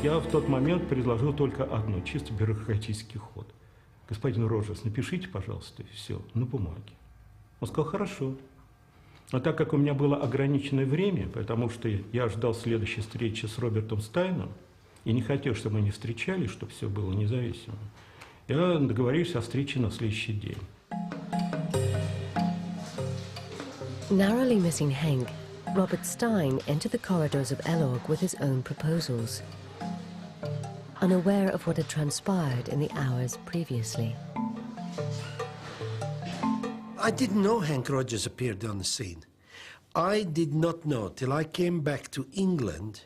Я в тот момент предложил только одно, чисто бюрократический ход. Господин Роджерс, напишите, пожалуйста, все на бумаге. Он сказал, хорошо. Но так как у меня было ограниченное время, потому что я ждал следующей встречи с Робертом Стайном, и не хотел, чтобы мы не встречались, чтобы все было независимо, я договорился о встрече на следующий день. Narrowly missing Henk, Robert Stein entered the corridors of Elorg with his own proposals, unaware of what had transpired in the hours previously. I didn't know Hank Rogers appeared on the scene. I did not know till I came back to England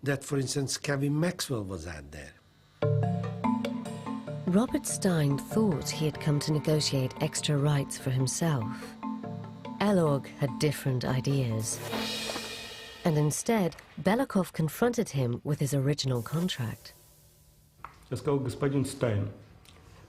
that, for instance, Kevin Maxwell was out there. Robert Stein thought he had come to negotiate extra rights for himself. Elorg had different ideas. And instead, Belikov confronted him with his original contract. Я сказал, господин Стайн,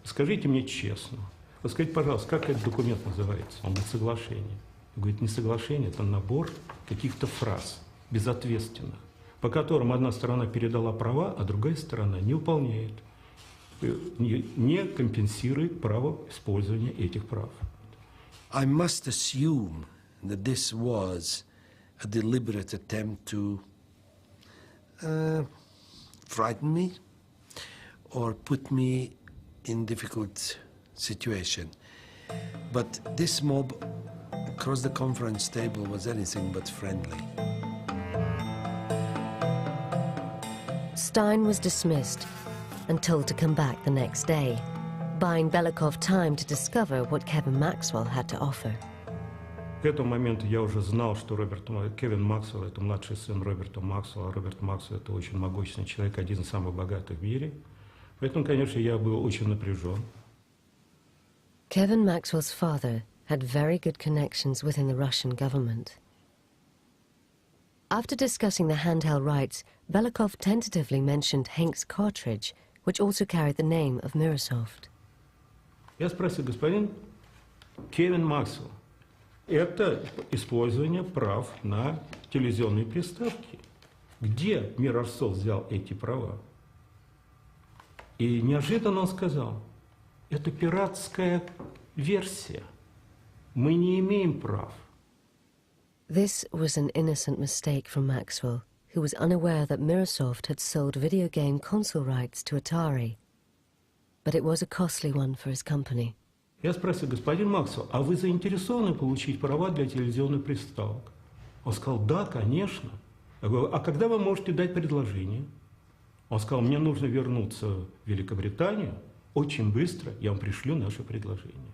скажите мне честно, вот скажите, пожалуйста, как этот документ называется? Он говорит, соглашение. Он говорит, не соглашение, это набор каких-то фраз безответственных, по которым одна сторона передала права, а другая сторона не выполняет, не компенсирует право использования этих прав. I must assume that this was a deliberate attempt to frighten me or put me in difficult situation. But this mob across the conference table was anything but friendly. Stein was dismissed and told to come back the next day, buying Belikov time to discover what Kevin Maxwell had to offer. К этому моменту я уже знал, что Кевин Максвелл – это младший сын Роберта Максвелла. Роберт Максвелл – это очень могущественный человек, один из самых богатых в мире. Поэтому, конечно, я был очень напряжен. Kevin Maxwell's father had very good connections within the Russian government. After discussing the handheld rights, Belikov tentatively mentioned Henk's cartridge, which also carried the name of Mirasoft. Я спросил, господин Кевин Максвелл, это использование прав на телевизионные приставки. Где Mirasoft взял эти права? И неожиданно он сказал, это пиратская версия. Мы не имеем прав. This was an innocent mistake from Maxwell, who was unaware that Mirasoft had sold video game console rights to Atari. But it was a costly one for his company. Я спросил, господин Максвелл, а вы заинтересованы получить права для телевизионных приставок? Он сказал, да, конечно. Я говорю, а когда вы можете дать предложение? Он сказал, мне нужно вернуться в Великобританию. Очень быстро я вам пришлю наше предложение.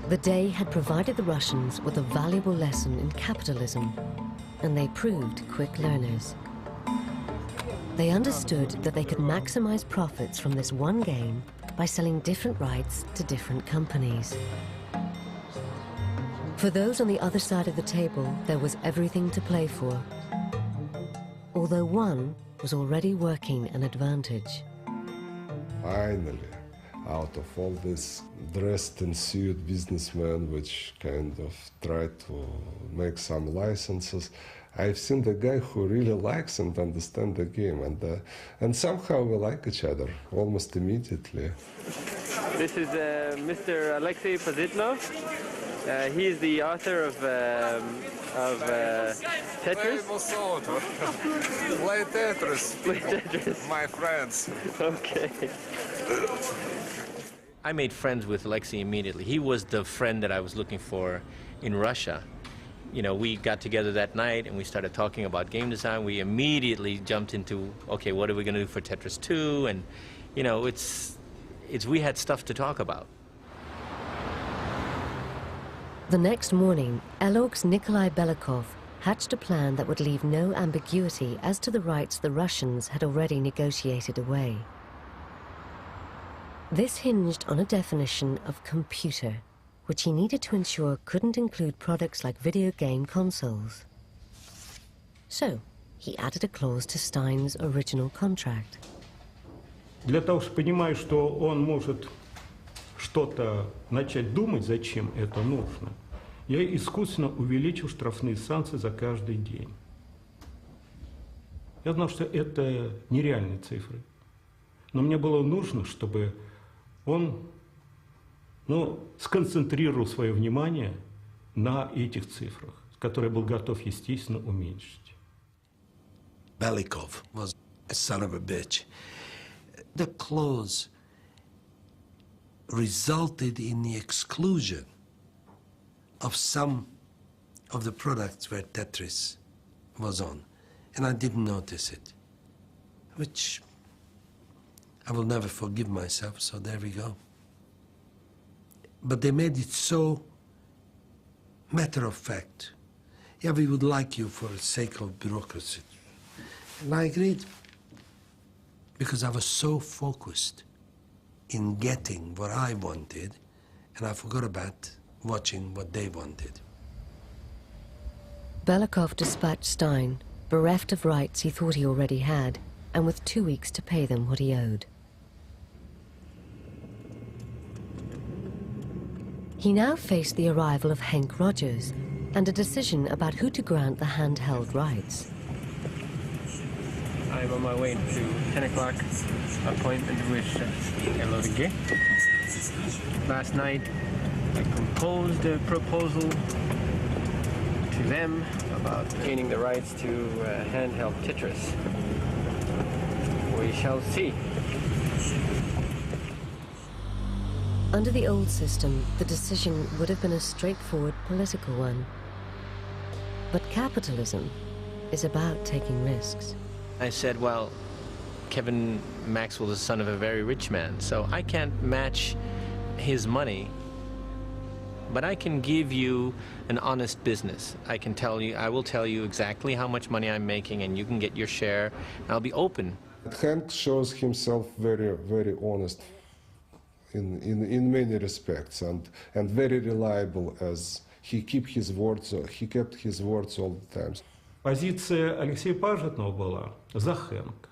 The day had provided the Russians with a valuable lesson in capitalism, and they proved quick learners. They understood that they could maximize profits from this one game by selling different rights to different companies. For those on the other side of the table, there was everything to play for, although one was already working an advantage. Finally, out of all this dressed and suit businessmen which kind of try to make some licenses, I've seen the guy who really likes and understands the game, and somehow we like each other almost immediately. This is Mr. Alexei Pozitlov. He is the author of Tetris. Play Tetris. Play Tetris. My friends. Okay. I made friends with Alexei immediately. He was the friend that I was looking for in Russia. You know, we got together that night and we started talking about game design. We immediately jumped into, okay, what are we going to do for Tetris 2? And, you know, we had stuff to talk about. The next morning, Elorg's Nikolai Belikov hatched a plan that would leave no ambiguity as to the rights the Russians had already negotiated away. This hinged on a definition of computer, which he needed to ensure couldn't include products like video game consoles. So, he added a clause to Stein's original contract. Для того, чтобы понимать, что он может что-то начать думать, зачем это нужно, я искусственно увеличил штрафные санкции за каждый день. Я знал, что это нереальные цифры. Но мне было нужно, чтобы он сконцентрировал свое внимание на этих цифрах, которые был готов, естественно, уменьшить. Belikov was a son of a bitch. The clause resulted in the exclusion of some of the products where Tetris was on, and I didn't notice it, which I will never forgive myself, so there we go. But they made it so matter of fact. Yeah, we would like you for the sake of bureaucracy. And I agreed, because I was so focused in getting what I wanted, and I forgot about watching what they wanted. Belikov dispatched Stein, bereft of rights he thought he already had, and with 2 weeks to pay them what he owed. He now faced the arrival of Henk Rogers and a decision about who to grant the handheld rights. I'm on my way to 10 o'clock appointment with LODG. Last night I composed a proposal to them about gaining the rights to handheld Tetris. We shall see. Under the old system, the decision would have been a straightforward political one. But capitalism is about taking risks. I said, well, Kevin Maxwell is the son of a very rich man, so I can't match his money, but I can give you an honest business. I will tell you exactly how much money I'm making, and you can get your share, and I'll be open. Hank shows himself very, very honest in many respects, and very reliable, as he kept his words all the time. Позиция Алексея Пажетного была за Хэнк,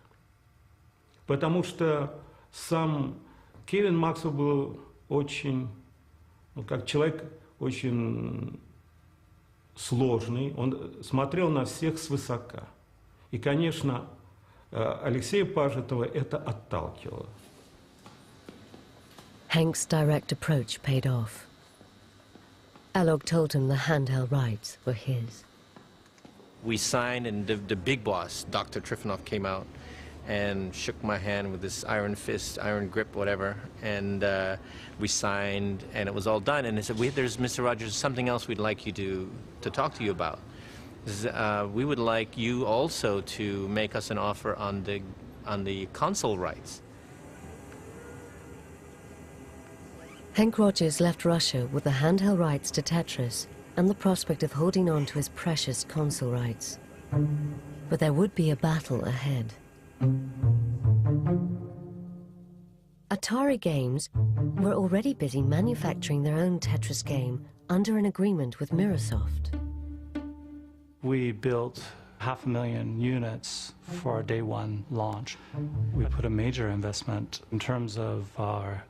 потому что сам Кевин Максвелл был очень, как человек очень сложный, он смотрел на всех свысока. И, конечно, Алексея Пажетова это отталкивало. Henk's direct approach paid off. Alog told him the handheld rights were his. We signed, and the big boss, Dr. Trifonov, came out and shook my hand with this iron fist, iron grip, whatever, and we signed, and it was all done. And they said, there's, Mr. Rogers, something else we'd like you to talk to you about. We would like you also to make us an offer on the console rights. Henk Rogers left Russia with the handheld rights to Tetris and the prospect of holding on to his precious console rights. But there would be a battle ahead. Atari Games were already busy manufacturing their own Tetris game under an agreement with Microsoft. We built 500,000 units for our day one launch. We put a major investment in terms of our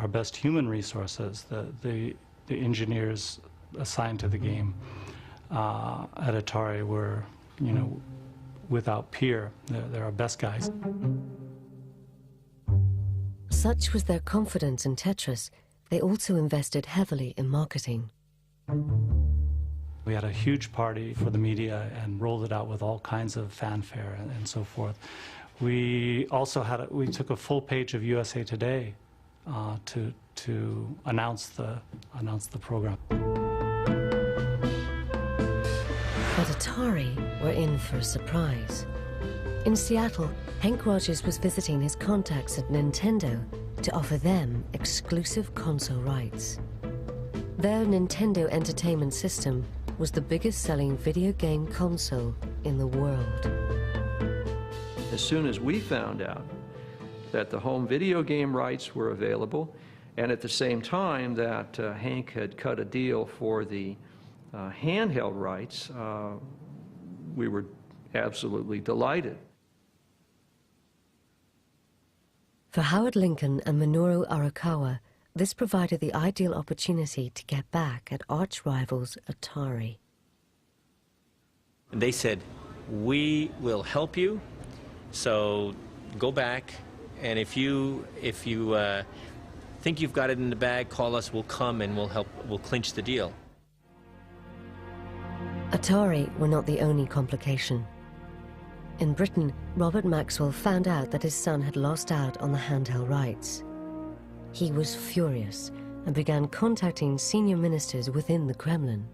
best human resources, the engineers assigned to the game at Atari were, without peer. They're our best guys. Such was their confidence in Tetris, they also invested heavily in marketing. We had a huge party for the media and rolled it out with all kinds of fanfare and so forth. We also we took a full page of USA Today to announce the program. But Atari were in for a surprise. In Seattle, Henk Rogers was visiting his contacts at Nintendo to offer them exclusive console rights. Their Nintendo Entertainment System was the biggest-selling video game console in the world. As soon as we found out that the home video game rights were available, and at the same time that Hank had cut a deal for the handheld rights, we were absolutely delighted. For Howard Lincoln and Minoru Arakawa, This provided the ideal opportunity to get back at arch-rivals Atari. And they said, we will help you, so go back, and if you think you've got it in the bag, call us, we'll come and we'll clinch the deal. Atari were not the only complication. In Britain, Robert Maxwell found out that his son had lost out on the handheld rights. He was furious and began contacting senior ministers within the Kremlin.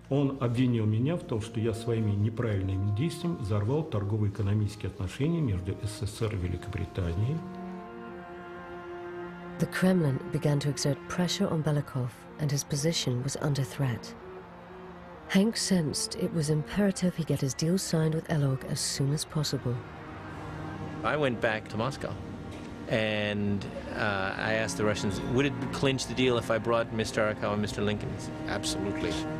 Он обвинил меня в том, что я своими неправильными действиями взорвал торгово-экономические отношения между СССР и Великобританией. The Kremlin began to exert pressure on Belikov, and his position was under threat. Hank sensed it was imperative he get his deal signed with Elog as soon as possible. I went back to Moscow, and I asked the Russians, would it clinch the deal if I brought Mr. Arakawa and Mr. Lincoln? Absolutely.